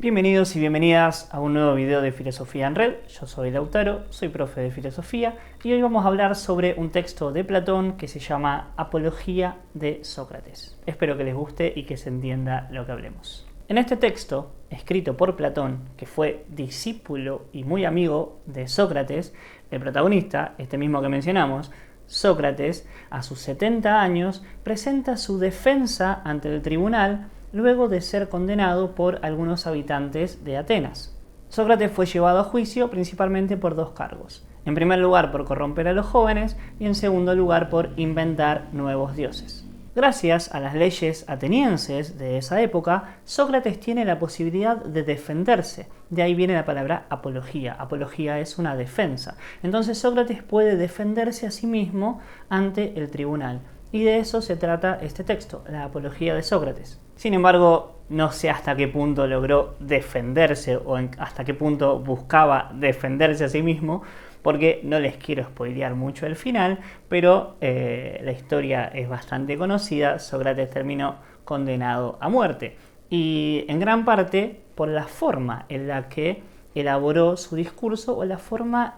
Bienvenidos y bienvenidas a un nuevo video de Filosofía en Red. Yo soy Lautaro, soy profe de filosofía y hoy vamos a hablar sobre un texto de Platón que se llama Apología de Sócrates. Espero que les guste y que se entienda lo que hablemos. En este texto, escrito por Platón, que fue discípulo y muy amigo de Sócrates, el protagonista, este mismo que mencionamos, Sócrates, a sus 70 años, presenta su defensa ante el tribunal luego de ser condenado por algunos habitantes de Atenas. Sócrates fue llevado a juicio principalmente por dos cargos. En primer lugar, por corromper a los jóvenes y en segundo lugar, por inventar nuevos dioses. Gracias a las leyes atenienses de esa época, Sócrates tiene la posibilidad de defenderse. De ahí viene la palabra apología. Apología es una defensa. Entonces Sócrates puede defenderse a sí mismo ante el tribunal. Y de eso se trata este texto, la apología de Sócrates. Sin embargo, no sé hasta qué punto logró defenderse o hasta qué punto buscaba defenderse a sí mismo, porque no les quiero spoilear mucho el final, pero la historia es bastante conocida. Sócrates terminó condenado a muerte, y en gran parte por la forma en la que elaboró su discurso o la forma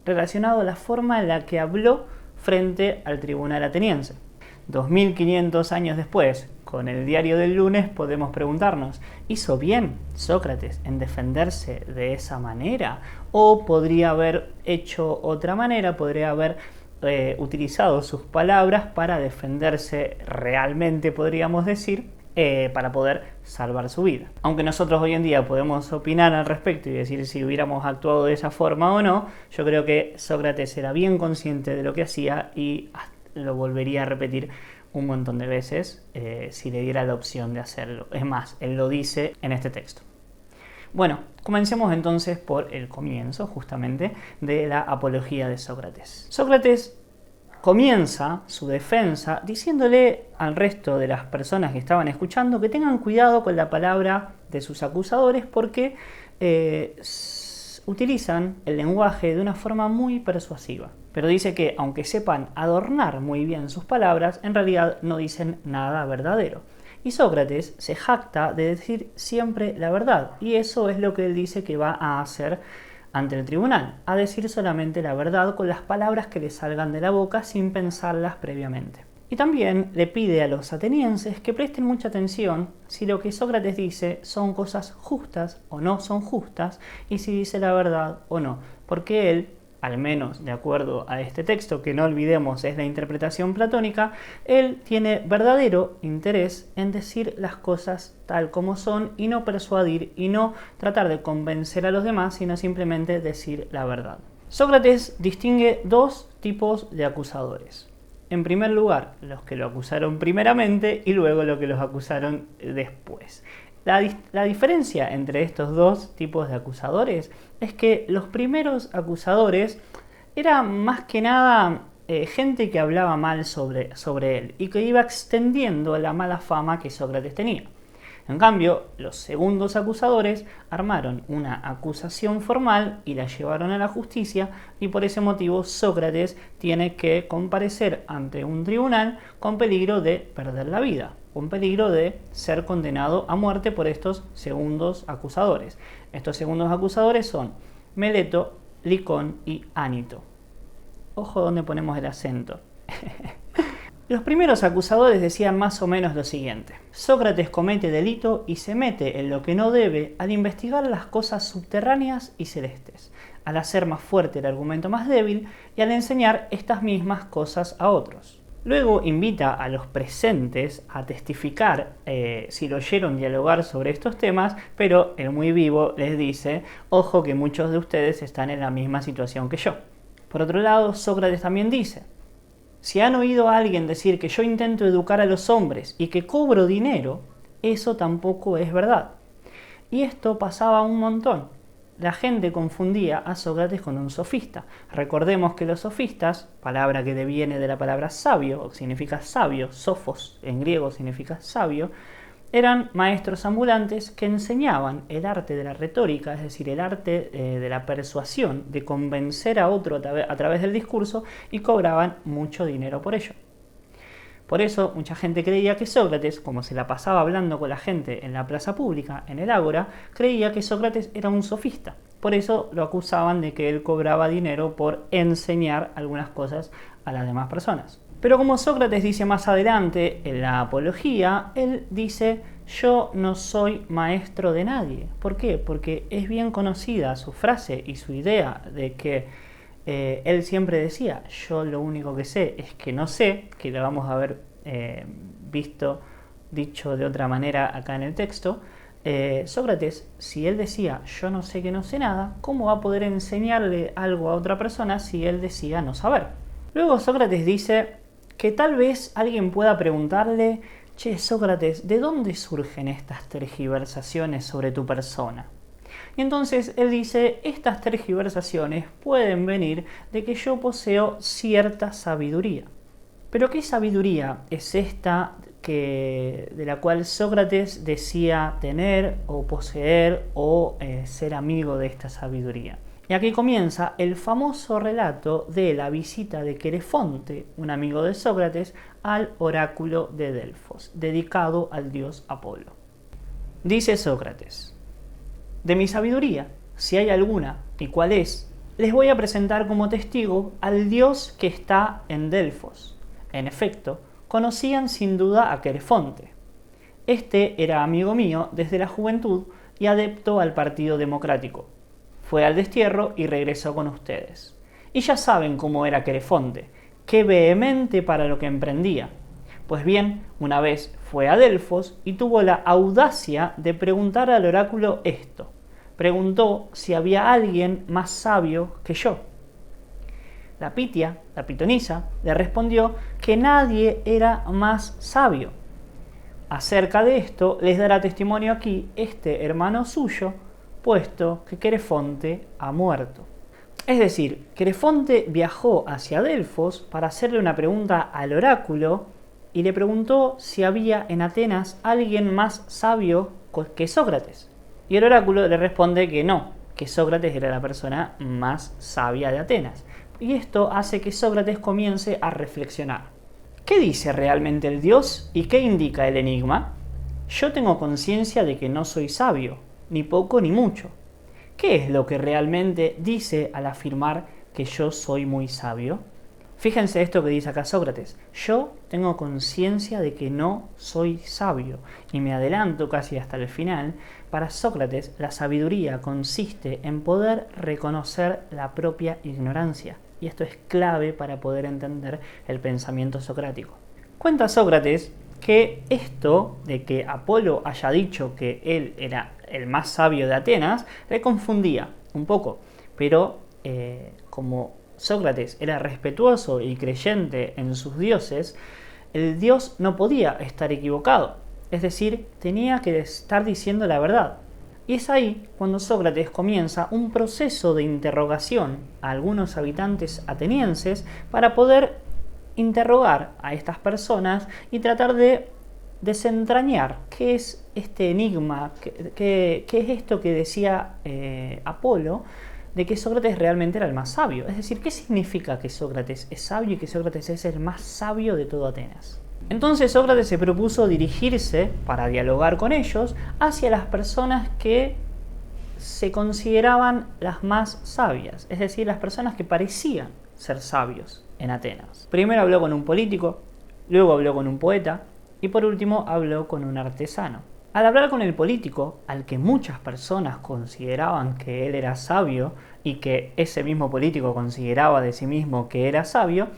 relacionado a la forma en la que habló frente al tribunal ateniense. 2500 años después, con el diario del lunes, podemos preguntarnos, ¿hizo bien Sócrates en defenderse de esa manera? ¿O podría haber hecho otra manera? ¿Podría haber utilizado sus palabras para defenderse realmente, podríamos decir, para poder salvar su vida? Aunque nosotros hoy en día podemos opinar al respecto y decir si hubiéramos actuado de esa forma o no, yo creo que Sócrates era bien consciente de lo que hacía y lo volvería a repetir un montón de veces si le diera la opción de hacerlo. Es más, él lo dice en este texto. Bueno, comencemos entonces por el comienzo justamente de la apología de Sócrates. Sócrates comienza su defensa diciéndole al resto de las personas que estaban escuchando que tengan cuidado con la palabra de sus acusadores porque utilizan el lenguaje de una forma muy persuasiva. Pero dice que aunque sepan adornar muy bien sus palabras, en realidad no dicen nada verdadero. Y Sócrates se jacta de decir siempre la verdad, y eso es lo que él dice que va a hacer ante el tribunal, a decir solamente la verdad con las palabras que le salgan de la boca sin pensarlas previamente. Y también le pide a los atenienses que presten mucha atención si lo que Sócrates dice son cosas justas o no son justas, y si dice la verdad o no, porque él, al menos de acuerdo a este texto, que no olvidemos es la interpretación platónica, él tiene verdadero interés en decir las cosas tal como son y no persuadir y no tratar de convencer a los demás, sino simplemente decir la verdad. Sócrates distingue dos tipos de acusadores. En primer lugar, los que lo acusaron primeramente y luego los que los acusaron después. La diferencia entre estos dos tipos de acusadores es que los primeros acusadores eran más que nada gente que hablaba mal sobre él y que iba extendiendo la mala fama que Sócrates tenía. En cambio, los segundos acusadores armaron una acusación formal y la llevaron a la justicia, y por ese motivo Sócrates tiene que comparecer ante un tribunal con peligro de perder la vida, con peligro de ser condenado a muerte por estos segundos acusadores. Estos segundos acusadores son Meleto, Licón y Ánito. Ojo donde ponemos el acento. Los primeros acusadores decían más o menos lo siguiente: Sócrates comete delito y se mete en lo que no debe al investigar las cosas subterráneas y celestes, al hacer más fuerte el argumento más débil y al enseñar estas mismas cosas a otros. Luego invita a los presentes a testificar si lo oyeron dialogar sobre estos temas, pero el muy vivo les dice: ojo que muchos de ustedes están en la misma situación que yo. Por otro lado, Sócrates también dice: si han oído a alguien decir que yo intento educar a los hombres y que cobro dinero, eso tampoco es verdad. Y esto pasaba un montón. La gente confundía a Sócrates con un sofista. Recordemos que los sofistas, palabra que deviene de la palabra sabio, o significa sabio, sofos en griego significa sabio, eran maestros ambulantes que enseñaban el arte de la retórica, es decir, el arte de la persuasión, de convencer a otro a través del discurso, y cobraban mucho dinero por ello. Por eso mucha gente creía que Sócrates, como se la pasaba hablando con la gente en la plaza pública, en el ágora, creía que Sócrates era un sofista. Por eso lo acusaban de que él cobraba dinero por enseñar algunas cosas a las demás personas. Pero como Sócrates dice más adelante en la Apología, él dice: yo no soy maestro de nadie. ¿Por qué? Porque es bien conocida su frase y su idea de que él siempre decía: yo lo único que sé es que no sé, que lo vamos a ver dicho de otra manera acá en el texto. Sócrates, si él decía yo no sé que no sé nada, ¿cómo va a poder enseñarle algo a otra persona si él decía no saber? Luego Sócrates dice que tal vez alguien pueda preguntarle: che, Sócrates, ¿de dónde surgen estas tergiversaciones sobre tu persona? Y entonces él dice: estas tergiversaciones pueden venir de que yo poseo cierta sabiduría. Pero ¿qué sabiduría es esta de la cual Sócrates decía tener o poseer o ser amigo de esta sabiduría? Y aquí comienza el famoso relato de la visita de Querefonte, un amigo de Sócrates, al oráculo de Delfos, dedicado al dios Apolo. Dice Sócrates: de mi sabiduría, si hay alguna y cuál es, les voy a presentar como testigo al dios que está en Delfos. En efecto, conocían sin duda a Querefonte. Este era amigo mío desde la juventud y adepto al Partido Democrático. Fue al destierro y regresó con ustedes. Y ya saben cómo era Querefonte, qué vehemente para lo que emprendía. Pues bien, una vez fue a Delfos y tuvo la audacia de preguntar al oráculo esto. Preguntó si había alguien más sabio que yo. La Pitia, la pitonisa, le respondió que nadie era más sabio. Acerca de esto les dará testimonio aquí este hermano suyo, puesto que Querefonte ha muerto. Es decir, Querefonte viajó hacia Delfos para hacerle una pregunta al oráculo y le preguntó si había en Atenas alguien más sabio que Sócrates. Y el oráculo le responde que no, que Sócrates era la persona más sabia de Atenas. Y esto hace que Sócrates comience a reflexionar. ¿Qué dice realmente el dios y qué indica el enigma? Yo tengo conciencia de que no soy sabio, ni poco ni mucho. ¿Qué es lo que realmente dice al afirmar que yo soy muy sabio? Fíjense esto que dice acá Sócrates: yo tengo conciencia de que no soy sabio. Y me adelanto casi hasta el final. Para Sócrates, la sabiduría consiste en poder reconocer la propia ignorancia. Y esto es clave para poder entender el pensamiento socrático. Cuenta Sócrates que esto de que Apolo haya dicho que él era el más sabio de Atenas le confundía un poco, pero como Sócrates era respetuoso y creyente en sus dioses, el dios no podía estar equivocado, es decir, tenía que estar diciendo la verdad. Y es ahí cuando Sócrates comienza un proceso de interrogación a algunos habitantes atenienses para poder interrogar a estas personas y tratar de desentrañar qué es este enigma, qué es esto que decía Apolo, de que Sócrates realmente era el más sabio. Es decir, ¿qué significa que Sócrates es sabio y que Sócrates es el más sabio de todo Atenas? Entonces Sócrates se propuso dirigirse, para dialogar con ellos, hacia las personas que se consideraban las más sabias, es decir, las personas que parecían ser sabios en Atenas. Primero habló con un político, luego habló con un poeta y por último habló con un artesano. Al hablar con el político, al que muchas personas consideraban que él era sabio y que ese mismo político consideraba de sí mismo que era sabio,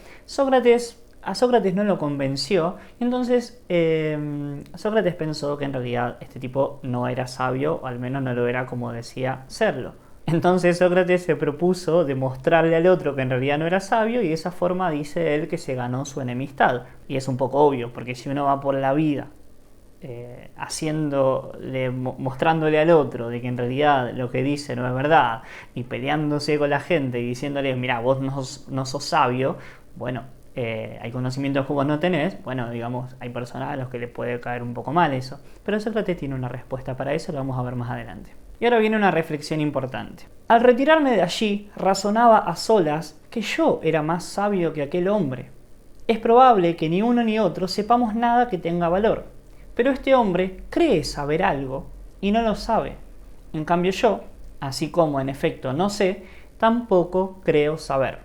a Sócrates no lo convenció y entonces Sócrates pensó que en realidad este tipo no era sabio, o al menos no lo era como decía serlo. Entonces Sócrates se propuso demostrarle al otro que en realidad no era sabio y de esa forma dice él que se ganó su enemistad. Y es un poco obvio, porque si uno va por la vida mostrándole al otro de que en realidad lo que dice no es verdad y peleándose con la gente y diciéndole: mira, vos no sos sabio, bueno, hay conocimientos que vos no tenés, bueno, digamos, hay personas a los que les puede caer un poco mal eso. Pero Sócrates tiene una respuesta para eso, lo vamos a ver más adelante. Y ahora viene una reflexión importante. Al retirarme de allí, razonaba a solas que yo era más sabio que aquel hombre. Es probable que ni uno ni otro sepamos nada que tenga valor, pero este hombre cree saber algo y no lo sabe. En cambio yo, así como en efecto no sé, tampoco creo saber.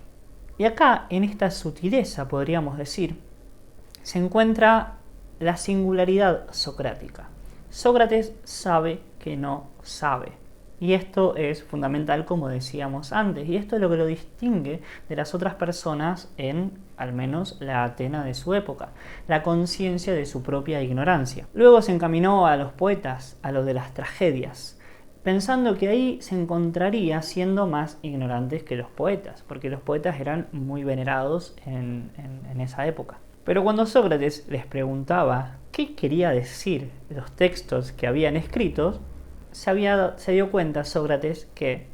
Y acá, en esta sutileza, podríamos decir, se encuentra la singularidad socrática. Sócrates sabe que no sabe. Y esto es fundamental, como decíamos antes, y esto es lo que lo distingue de las otras personas en, al menos, la Atena de su época, la conciencia de su propia ignorancia. Luego se encaminó a los poetas, a lo de las tragedias, pensando que ahí se encontraría siendo más ignorantes que los poetas, porque los poetas eran muy venerados en esa época. Pero cuando Sócrates les preguntaba qué quería decir los textos que habían escritos, se dio cuenta Sócrates que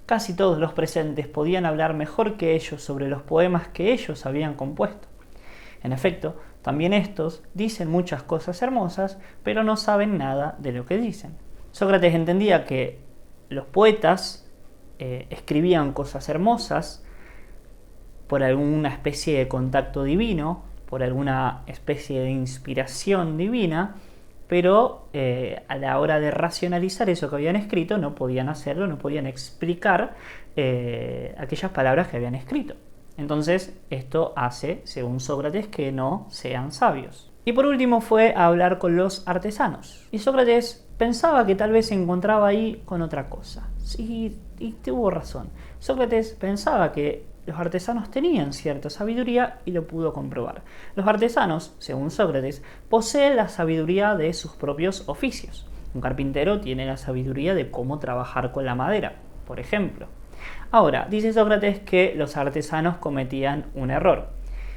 casi todos los presentes podían hablar mejor que ellos sobre los poemas que ellos habían compuesto. En efecto, también estos dicen muchas cosas hermosas, pero no saben nada de lo que dicen. Sócrates entendía que los poetas escribían cosas hermosas por alguna especie de contacto divino, por alguna especie de inspiración divina, pero a la hora de racionalizar eso que habían escrito no podían hacerlo, no podían explicar aquellas palabras que habían escrito. Entonces esto hace, según Sócrates, que no sean sabios. Y por último fue a hablar con los artesanos. Y Sócrates pensaba que tal vez se encontraba ahí con otra cosa. Sí, y tuvo razón. Sócrates pensaba que los artesanos tenían cierta sabiduría y lo pudo comprobar. Los artesanos, según Sócrates, poseen la sabiduría de sus propios oficios. Un carpintero tiene la sabiduría de cómo trabajar con la madera, por ejemplo. Ahora, dice Sócrates que los artesanos cometían un error.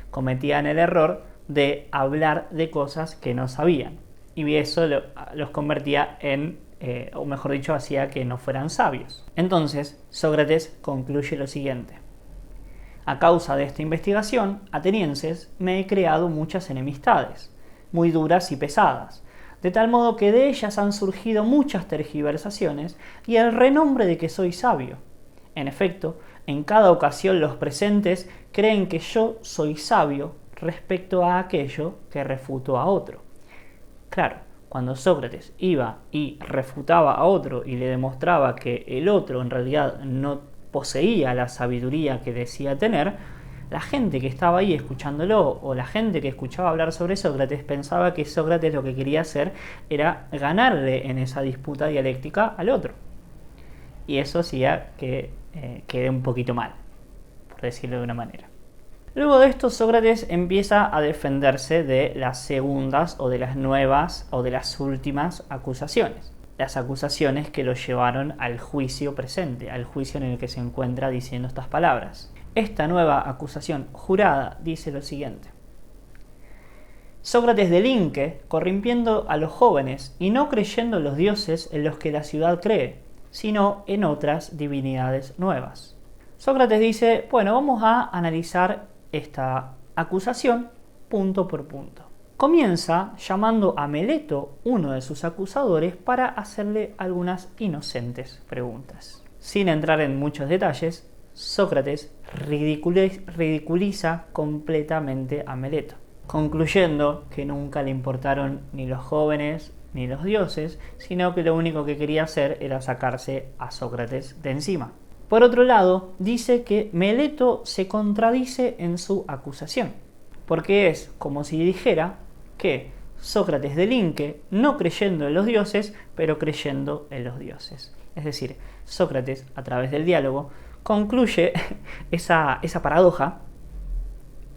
Cometían el error de hablar de cosas que no sabían. Y eso los convertía en, o mejor dicho, hacía que no fueran sabios. Entonces, Sócrates concluye lo siguiente. A causa de esta investigación, atenienses, me he creado muchas enemistades, muy duras y pesadas, de tal modo que de ellas han surgido muchas tergiversaciones y el renombre de que soy sabio. En efecto, en cada ocasión los presentes creen que yo soy sabio respecto a aquello que refuto a otro. Claro, cuando Sócrates iba y refutaba a otro y le demostraba que el otro en realidad no poseía la sabiduría que decía tener, la gente que estaba ahí escuchándolo o la gente que escuchaba hablar sobre Sócrates pensaba que Sócrates lo que quería hacer era ganarle en esa disputa dialéctica al otro. Y eso hacía que quede un poquito mal, por decirlo de una manera. Luego de esto, Sócrates empieza a defenderse de las segundas o de las nuevas o de las últimas acusaciones. Las acusaciones que lo llevaron al juicio presente, al juicio en el que se encuentra diciendo estas palabras. Esta nueva acusación jurada dice lo siguiente. Sócrates delinque, corrompiendo a los jóvenes y no creyendo en los dioses en los que la ciudad cree, sino en otras divinidades nuevas. Sócrates dice, bueno, vamos a analizar esta acusación punto por punto. Comienza llamando a Meleto, uno de sus acusadores, para hacerle algunas inocentes preguntas. Sin entrar en muchos detalles, Sócrates ridiculiza completamente a Meleto, concluyendo que nunca le importaron ni los jóvenes ni los dioses, sino que lo único que quería hacer era sacarse a Sócrates de encima. Por otro lado, dice que Meleto se contradice en su acusación, porque es como si dijera que Sócrates delinque no creyendo en los dioses, pero creyendo en los dioses. Es decir, Sócrates, a través del diálogo, concluye esa paradoja,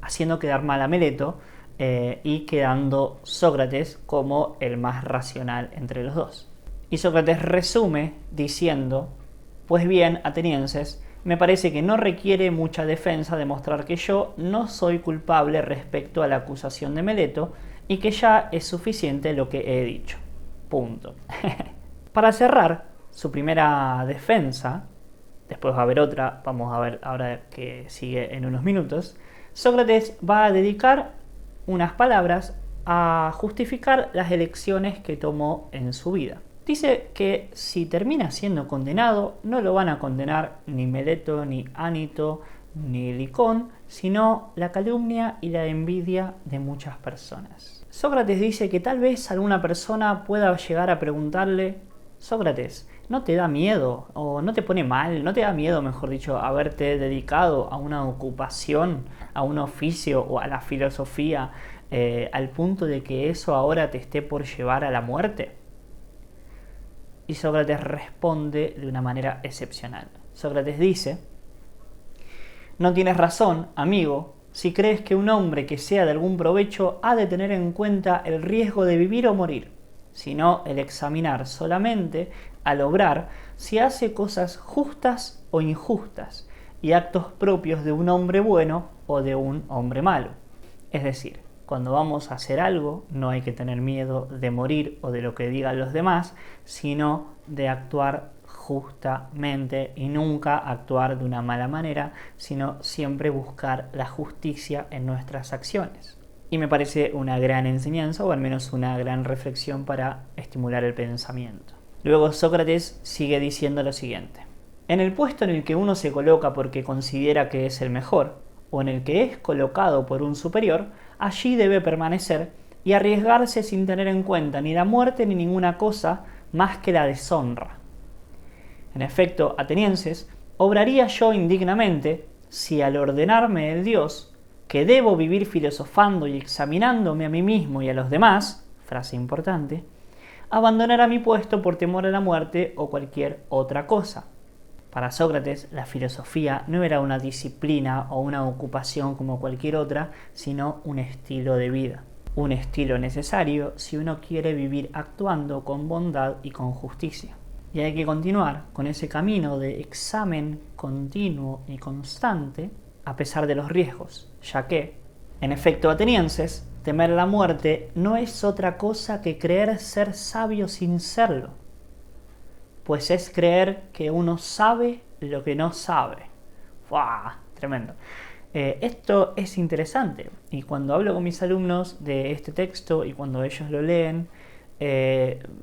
haciendo quedar mal a Meleto y quedando Sócrates como el más racional entre los dos. Y Sócrates resume diciendo, pues bien, atenienses, me parece que no requiere mucha defensa demostrar que yo no soy culpable respecto a la acusación de Meleto y que ya es suficiente lo que he dicho. Punto. Para cerrar su primera defensa, después va a haber otra, vamos a ver ahora que sigue en unos minutos, Sócrates va a dedicar unas palabras a justificar las elecciones que tomó en su vida. Dice que si termina siendo condenado, no lo van a condenar ni Meleto, ni Anito, ni el licón, sino la calumnia y la envidia de muchas personas. Sócrates dice que tal vez alguna persona pueda llegar a preguntarle: Sócrates, ¿no te da miedo o no te pone mal, no te da miedo, mejor dicho, haberte dedicado a una ocupación, a un oficio o a la filosofía, al punto de que eso ahora te esté por llevar a la muerte? Y Sócrates responde de una manera excepcional. Sócrates dice: no tienes razón, amigo, si crees que un hombre que sea de algún provecho ha de tener en cuenta el riesgo de vivir o morir, sino el examinar solamente, al obrar, si hace cosas justas o injustas, y actos propios de un hombre bueno o de un hombre malo. Es decir, cuando vamos a hacer algo, no hay que tener miedo de morir o de lo que digan los demás, sino de actuar justamente y nunca actuar de una mala manera, sino siempre buscar la justicia en nuestras acciones. Y me parece una gran enseñanza, o al menos una gran reflexión para estimular el pensamiento. Luego Sócrates sigue diciendo lo siguiente: en el puesto en el que uno se coloca porque considera que es el mejor, o en el que es colocado por un superior, allí debe permanecer y arriesgarse sin tener en cuenta ni la muerte ni ninguna cosa más que la deshonra. En efecto, atenienses, obraría yo indignamente si al ordenarme el Dios que debo vivir filosofando y examinándome a mí mismo y a los demás, frase importante, abandonara mi puesto por temor a la muerte o cualquier otra cosa. Para Sócrates, la filosofía no era una disciplina o una ocupación como cualquier otra, sino un estilo de vida. Un estilo necesario si uno quiere vivir actuando con bondad y con justicia. Y hay que continuar con ese camino de examen continuo y constante a pesar de los riesgos, ya que, en efecto, atenienses, temer la muerte no es otra cosa que creer ser sabio sin serlo, pues es creer que uno sabe lo que no sabe. ¡Wow! Tremendo. Esto es interesante, y cuando hablo con mis alumnos de este texto y cuando ellos lo leen,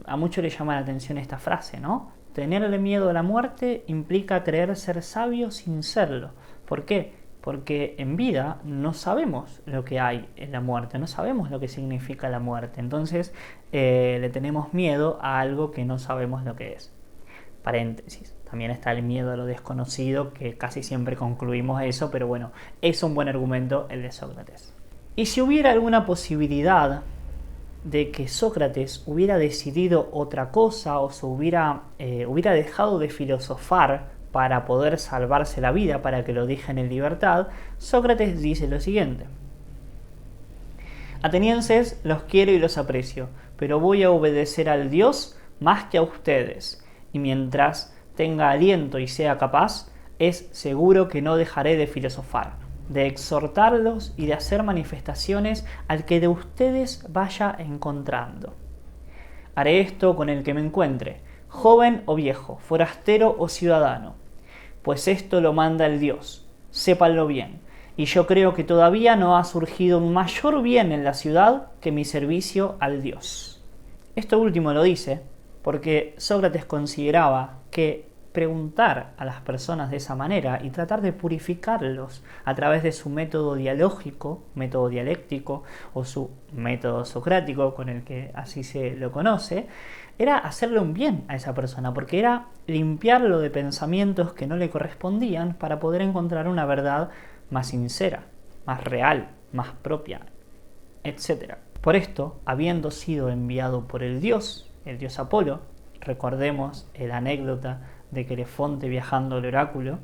a muchos les llama la atención esta frase, ¿no? Tenerle miedo a la muerte implica creer ser sabio sin serlo. ¿Por qué? Porque en vida no sabemos lo que hay en la muerte, no sabemos lo que significa la muerte. Entonces le tenemos miedo a algo que no sabemos lo que es. Paréntesis, también está el miedo a lo desconocido, que casi siempre concluimos eso, pero bueno, es un buen argumento el de Sócrates. Y si hubiera alguna posibilidad de que Sócrates hubiera decidido otra cosa o se hubiera dejado de filosofar para poder salvarse la vida, para que lo dejen en libertad, Sócrates dice lo siguiente: atenienses, los quiero y los aprecio, pero voy a obedecer al Dios más que a ustedes, y mientras tenga aliento y sea capaz, es seguro que no dejaré de filosofar, de exhortarlos y de hacer manifestaciones al que de ustedes vaya encontrando. Haré esto con el que me encuentre, joven o viejo, forastero o ciudadano, pues esto lo manda el Dios, sépanlo bien, y yo creo que todavía no ha surgido un mayor bien en la ciudad que mi servicio al Dios. Esto último lo dice porque Sócrates consideraba que preguntar a las personas de esa manera y tratar de purificarlos a través de su método dialógico, método dialéctico o su método socrático, con el que así se lo conoce, era hacerle un bien a esa persona, porque era limpiarlo de pensamientos que no le correspondían para poder encontrar una verdad más sincera, más real, más propia, etc. Por esto, habiendo sido enviado por el dios Apolo, recordemos la anécdota de Querefonte viajando al oráculo,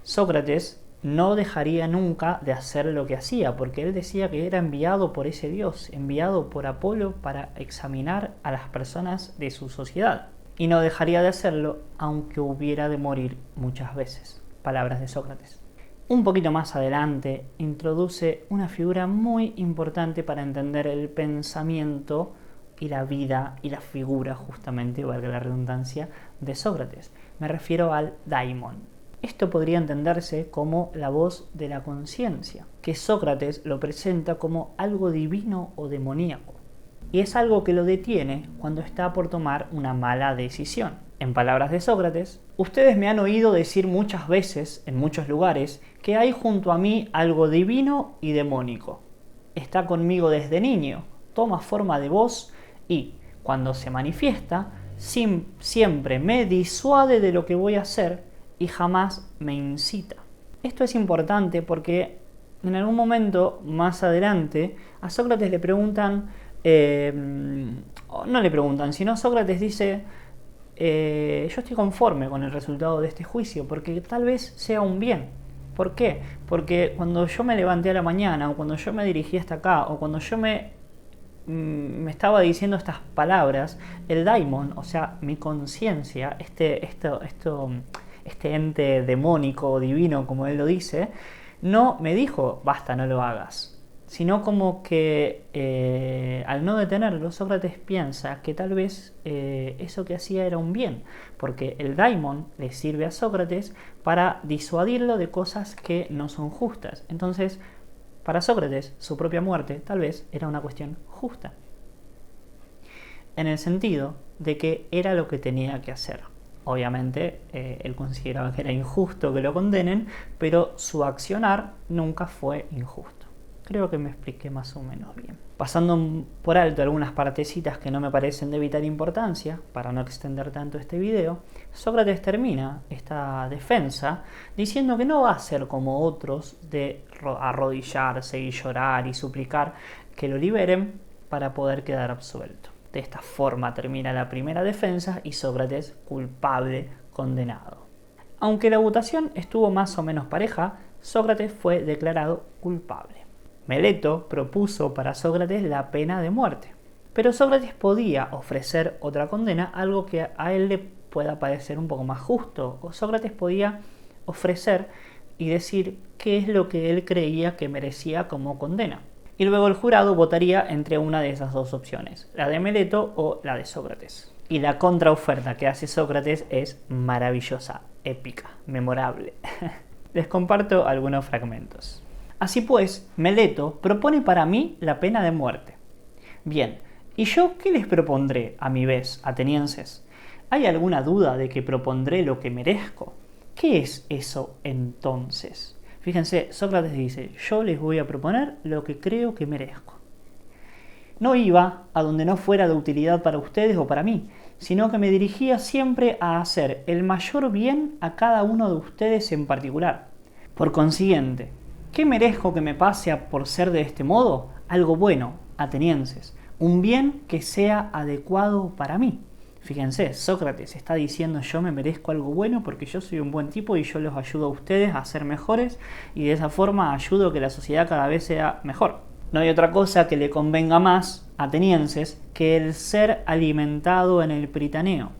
Sócrates no dejaría nunca de hacer lo que hacía, porque él decía que era enviado por ese dios, enviado por Apolo para examinar a las personas de su sociedad, y no dejaría de hacerlo aunque hubiera de morir muchas veces. Palabras de Sócrates. Un poquito más adelante introduce una figura muy importante para entender el pensamiento y la vida y la figura, justamente, valga la redundancia, de Sócrates. Me refiero al daimon. Esto podría entenderse como la voz de la conciencia, que Sócrates lo presenta como algo divino o demoníaco, y es algo que lo detiene cuando está por tomar una mala decisión. En palabras de Sócrates, ustedes me han oído decir muchas veces, en muchos lugares, que hay junto a mí algo divino y demónico. Está conmigo desde niño, toma forma de voz y, cuando se manifiesta, siempre me disuade de lo que voy a hacer y jamás me incita. Esto es importante porque en algún momento más adelante a Sócrates le preguntan, no le preguntan, sino Sócrates dice, yo estoy conforme con el resultado de este juicio porque tal vez sea un bien. ¿Por qué? Porque cuando yo me levanté a la mañana, o cuando yo me dirigí hasta acá, o cuando yo me estaba diciendo estas palabras, el daimon, o sea, mi conciencia, este ente demónico o divino, como él lo dice, no me dijo, basta, no lo hagas. Sino como que al no detenerlo, Sócrates piensa que tal vez eso que hacía era un bien, porque el daimon le sirve a Sócrates para disuadirlo de cosas que no son justas. Entonces, para Sócrates, su propia muerte tal vez era una cuestión justa, en el sentido de que era lo que tenía que hacer. Obviamente, él consideraba que era injusto que lo condenen, pero su accionar nunca fue injusto. Creo que me expliqué más o menos bien. Pasando por alto algunas partecitas que no me parecen de vital importancia, para no extender tanto este video, Sócrates termina esta defensa diciendo que no va a ser como otros de arrodillarse y llorar y suplicar que lo liberen para poder quedar absuelto. De esta forma termina la primera defensa y Sócrates culpable, condenado. Aunque la votación estuvo más o menos pareja, Sócrates fue declarado culpable. Meleto propuso para Sócrates la pena de muerte, pero Sócrates podía ofrecer otra condena, algo que a él le pueda parecer un poco más justo. O Sócrates podía ofrecer y decir qué es lo que él creía que merecía como condena. Y luego el jurado votaría entre una de esas dos opciones, la de Meleto o la de Sócrates. Y la contraoferta que hace Sócrates es maravillosa, épica, memorable. Les comparto algunos fragmentos. Así pues, Meleto propone para mí la pena de muerte. Bien, ¿y yo qué les propondré a mi vez, atenienses? ¿Hay alguna duda de que propondré lo que merezco? ¿Qué es eso entonces? Fíjense, Sócrates dice, yo les voy a proponer lo que creo que merezco. No iba a donde no fuera de utilidad para ustedes o para mí, sino que me dirigía siempre a hacer el mayor bien a cada uno de ustedes en particular. Por consiguiente, ¿qué merezco que me pase por ser de este modo? Algo bueno, atenienses, un bien que sea adecuado para mí. Fíjense, Sócrates está diciendo yo me merezco algo bueno porque yo soy un buen tipo y yo los ayudo a ustedes a ser mejores y de esa forma ayudo a que la sociedad cada vez sea mejor. No hay otra cosa que le convenga más, atenienses, que el ser alimentado en el Pritaneo.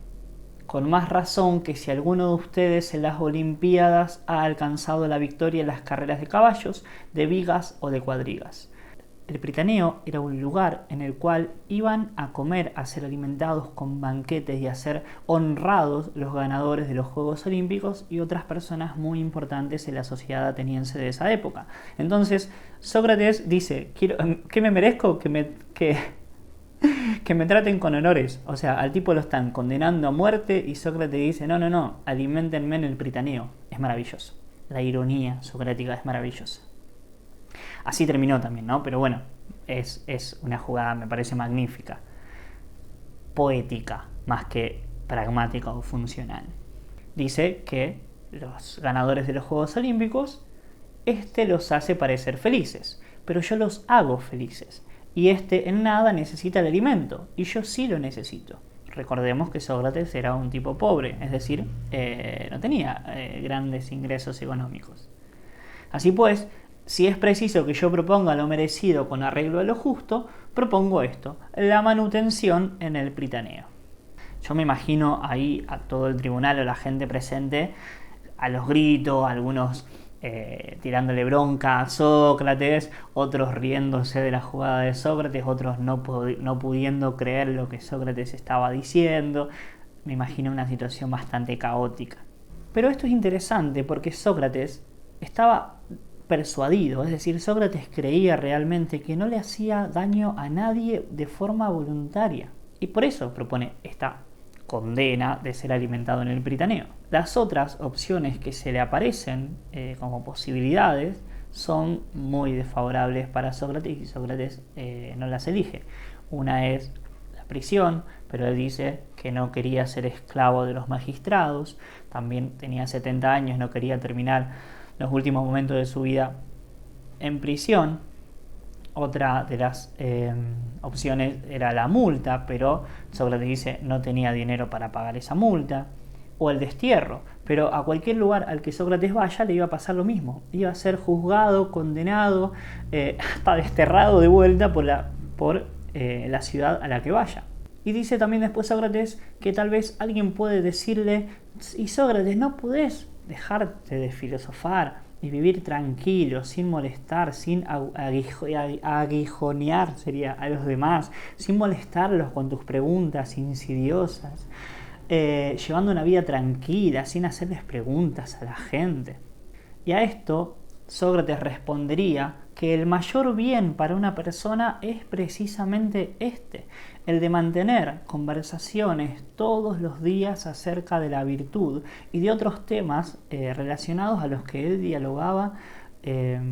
Con más razón que si alguno de ustedes en las Olimpiadas ha alcanzado la victoria en las carreras de caballos, de vigas o de cuadrigas. El Pritaneo era un lugar en el cual iban a comer, a ser alimentados con banquetes y a ser honrados los ganadores de los Juegos Olímpicos y otras personas muy importantes en la sociedad ateniense de esa época. Entonces, Sócrates dice, ¿qué me merezco? Que me traten con honores. O sea, al tipo lo están condenando a muerte y Sócrates dice, no, aliméntenme en el Pritaneo. Es maravilloso. La ironía socrática es maravillosa. Así terminó también, ¿no? Pero bueno, es una jugada, me parece magnífica. Poética, más que pragmática o funcional. Dice que los ganadores de los Juegos Olímpicos, los hace parecer felices, pero yo los hago felices. Y en nada necesita el alimento, y yo sí lo necesito. Recordemos que Sócrates era un tipo pobre, es decir, no tenía grandes ingresos económicos. Así pues, si es preciso que yo proponga lo merecido con arreglo a lo justo, propongo esto, la manutención en el Pritaneo. Yo me imagino ahí a todo el tribunal o la gente presente, a los gritos, algunos tirándole bronca a Sócrates, otros riéndose de la jugada de Sócrates, otros no pudiendo creer lo que Sócrates estaba diciendo. Me imagino una situación bastante caótica. Pero esto es interesante porque Sócrates estaba persuadido, es decir, Sócrates creía realmente que no le hacía daño a nadie de forma voluntaria. Y por eso propone esta condena de ser alimentado en el Pritaneo. Las otras opciones que se le aparecen como posibilidades son muy desfavorables para Sócrates y Sócrates no las elige. Una es la prisión, pero él dice que no quería ser esclavo de los magistrados, también tenía 70 años, no quería terminar los últimos momentos de su vida en prisión. Otra de las opciones era la multa, pero Sócrates dice no tenía dinero para pagar esa multa. O el destierro, pero a cualquier lugar al que Sócrates vaya le iba a pasar lo mismo. Iba a ser juzgado, condenado, hasta desterrado de vuelta por la ciudad a la que vaya. Y dice también después Sócrates que tal vez alguien puede decirle: y Sócrates, no podés dejarte de filosofar y vivir tranquilo, sin molestar, sin aguijonear sería a los demás, sin molestarlos con tus preguntas insidiosas, llevando una vida tranquila, sin hacerles preguntas a la gente. Y a esto Sócrates respondería que el mayor bien para una persona es precisamente el de mantener conversaciones todos los días acerca de la virtud y de otros temas relacionados a los que él dialogaba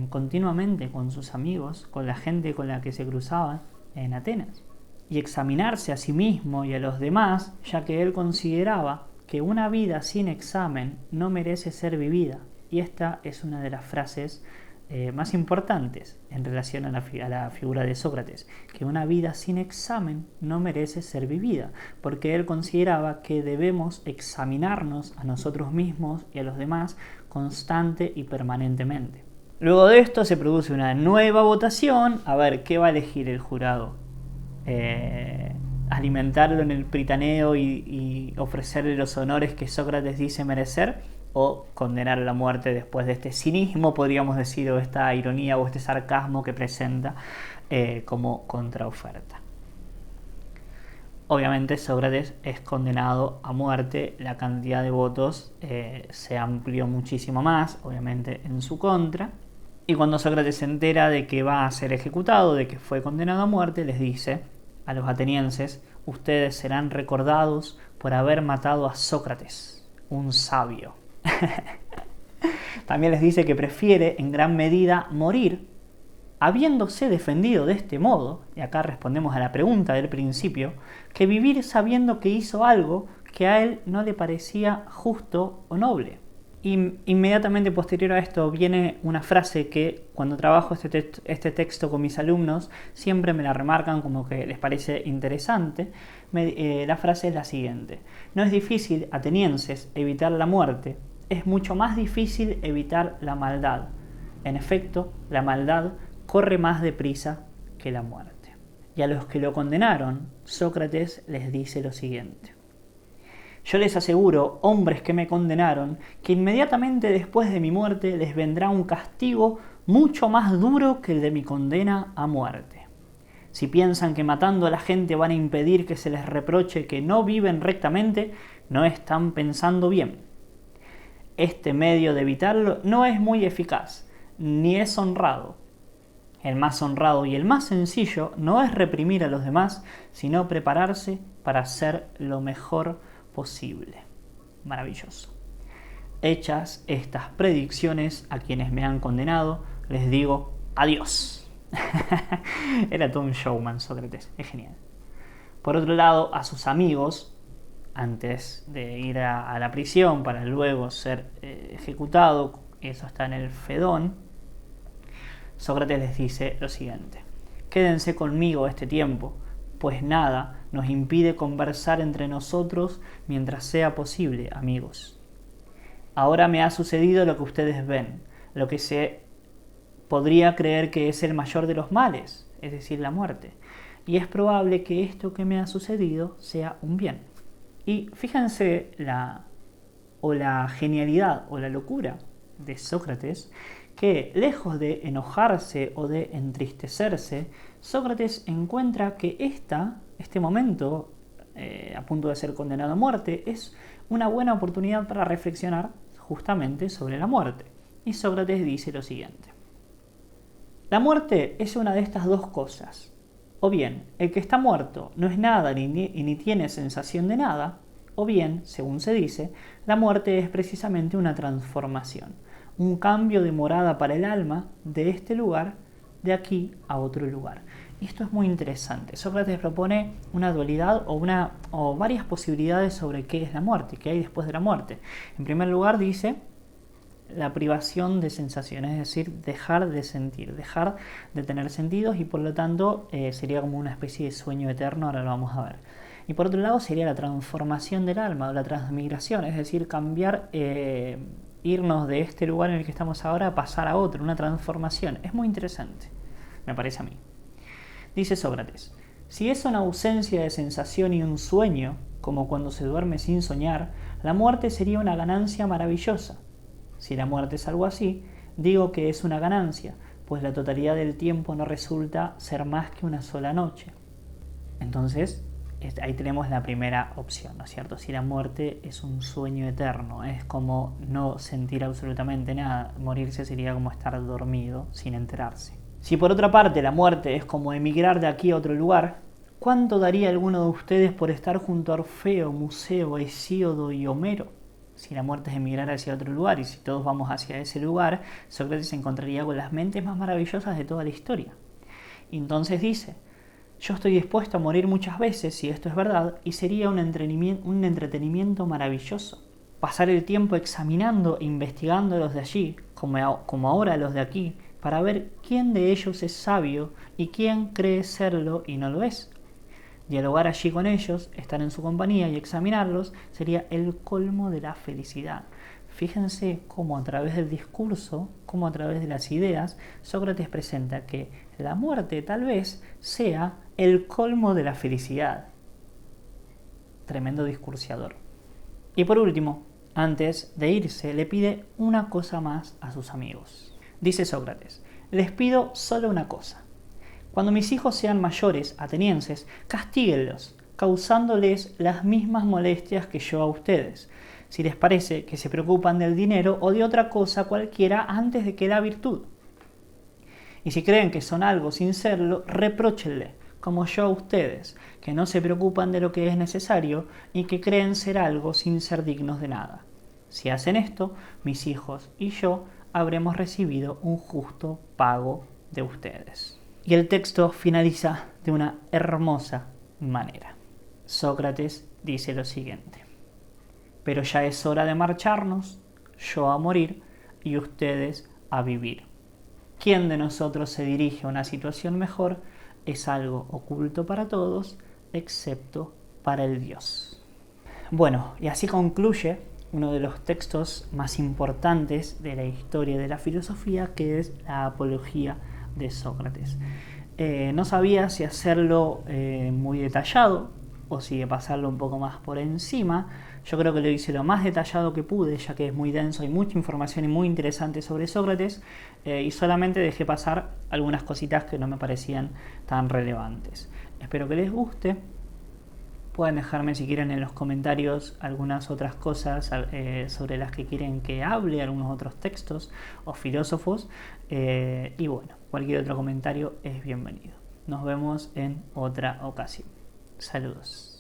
continuamente con sus amigos, con la gente con la que se cruzaba en Atenas. Y examinarse a sí mismo y a los demás, ya que él consideraba que una vida sin examen no merece ser vivida. Y esta es una de las frases más importantes en relación a la figura de Sócrates, que una vida sin examen no merece ser vivida, porque él consideraba que debemos examinarnos a nosotros mismos y a los demás constante y permanentemente. Luego de esto se produce una nueva votación, a ver qué va a elegir el jurado. Alimentarlo en el Pritaneo y ofrecerle los honores que Sócrates dice merecer, o condenar a la muerte después de este cinismo, podríamos decir, o esta ironía o este sarcasmo que presenta como contraoferta. Obviamente Sócrates es condenado a muerte, la cantidad de votos se amplió muchísimo más, obviamente en su contra, y cuando Sócrates se entera de que va a ser ejecutado, de que fue condenado a muerte, les dice a los atenienses: ustedes serán recordados por haber matado a Sócrates, un sabio. También les dice que prefiere en gran medida morir habiéndose defendido de este modo, y acá respondemos a la pregunta del principio, que vivir sabiendo que hizo algo que a él no le parecía justo o noble. Inmediatamente posterior a esto viene una frase que cuando trabajo este texto con mis alumnos siempre me la remarcan como que les parece interesante. La frase es la siguiente: no es difícil, atenienses, evitar la muerte, es mucho más difícil evitar la maldad. En efecto, la maldad corre más deprisa que la muerte. Y a los que lo condenaron, Sócrates les dice lo siguiente: yo les aseguro, hombres que me condenaron, que inmediatamente después de mi muerte les vendrá un castigo mucho más duro que el de mi condena a muerte. Si piensan que matando a la gente van a impedir que se les reproche que no viven rectamente, no están pensando bien. Este medio de evitarlo no es muy eficaz, ni es honrado. El más honrado y el más sencillo no es reprimir a los demás, sino prepararse para hacer lo mejor posible. Maravilloso. Hechas estas predicciones, a quienes me han condenado, les digo adiós. Era todo un showman Sócrates, es genial. Por otro lado, a sus amigos, antes de ir a la prisión para luego ser ejecutado, eso está en el Fedón, Sócrates les dice lo siguiente: quédense conmigo este tiempo, pues nada nos impide conversar entre nosotros mientras sea posible, amigos. Ahora me ha sucedido lo que ustedes ven, lo que se podría creer que es el mayor de los males, es decir, la muerte. Y es probable que esto que me ha sucedido sea un bien. Y fíjense la genialidad o la locura de Sócrates, que lejos de enojarse o de entristecerse, Sócrates encuentra que este momento, a punto de ser condenado a muerte, es una buena oportunidad para reflexionar justamente sobre la muerte. Y Sócrates dice lo siguiente: la muerte es una de estas dos cosas. O bien, el que está muerto no es nada ni tiene sensación de nada, O bien, según se dice, la muerte es precisamente una transformación, un cambio de morada para el alma de este lugar, de aquí a otro lugar. Y esto es muy interesante. Sócrates propone una dualidad o varias posibilidades sobre qué es la muerte, qué hay después de la muerte. En primer lugar dice la privación de sensaciones, es decir, dejar de sentir, dejar de tener sentidos y por lo tanto sería como una especie de sueño eterno, ahora lo vamos a ver. Y por otro lado sería la transformación del alma o la transmigración, es decir, cambiar, irnos de este lugar en el que estamos ahora a pasar a otro, una transformación. Es muy interesante, me parece a mí. Dice Sócrates, si es una ausencia de sensación y un sueño, como cuando se duerme sin soñar, la muerte sería una ganancia maravillosa. Si la muerte es algo así, digo que es una ganancia, pues la totalidad del tiempo no resulta ser más que una sola noche. Entonces, ahí tenemos la primera opción, ¿no es cierto? Si la muerte es un sueño eterno, es como no sentir absolutamente nada, morirse sería como estar dormido sin enterarse. Si por otra parte la muerte es como emigrar de aquí a otro lugar, ¿cuánto daría alguno de ustedes por estar junto a Orfeo, Museo, Hesíodo y Homero? Si la muerte es emigrar hacia otro lugar y si todos vamos hacia ese lugar, Sócrates se encontraría con las mentes más maravillosas de toda la historia. Y entonces dice, yo estoy dispuesto a morir muchas veces si esto es verdad y sería un entretenimiento maravilloso. Pasar el tiempo examinando e investigando los de allí, como ahora los de aquí, para ver quién de ellos es sabio y quién cree serlo y no lo es. Dialogar allí con ellos, estar en su compañía y examinarlos sería el colmo de la felicidad. Fíjense cómo a través del discurso, cómo a través de las ideas, Sócrates presenta que la muerte tal vez sea el colmo de la felicidad. Tremendo discursiador. Y por último, antes de irse, le pide una cosa más a sus amigos. Dice Sócrates, les pido solo una cosa. Cuando mis hijos sean mayores, atenienses, castíguenlos, causándoles las mismas molestias que yo a ustedes, si les parece que se preocupan del dinero o de otra cosa cualquiera antes de que la virtud. Y si creen que son algo sin serlo, repróchenle, como yo a ustedes, que no se preocupan de lo que es necesario y que creen ser algo sin ser dignos de nada. Si hacen esto, mis hijos y yo habremos recibido un justo pago de ustedes. Y el texto finaliza de una hermosa manera. Sócrates dice lo siguiente: pero ya es hora de marcharnos, yo a morir y ustedes a vivir. ¿Quién de nosotros se dirige a una situación mejor? Es algo oculto para todos, excepto para el Dios. Bueno, y así concluye uno de los textos más importantes de la historia de la filosofía, que es la Apología de Sócrates. No sabía si hacerlo muy detallado o si pasarlo un poco más por encima. Yo creo que lo hice lo más detallado que pude, ya que es muy denso, hay mucha información y muy interesante sobre Sócrates, y solamente dejé pasar algunas cositas que no me parecían tan relevantes. Espero que les guste. Pueden dejarme si quieren en los comentarios algunas otras cosas sobre las que quieren que hable, algunos otros textos o filósofos. Y bueno, cualquier otro comentario es bienvenido. Nos vemos en otra ocasión. Saludos.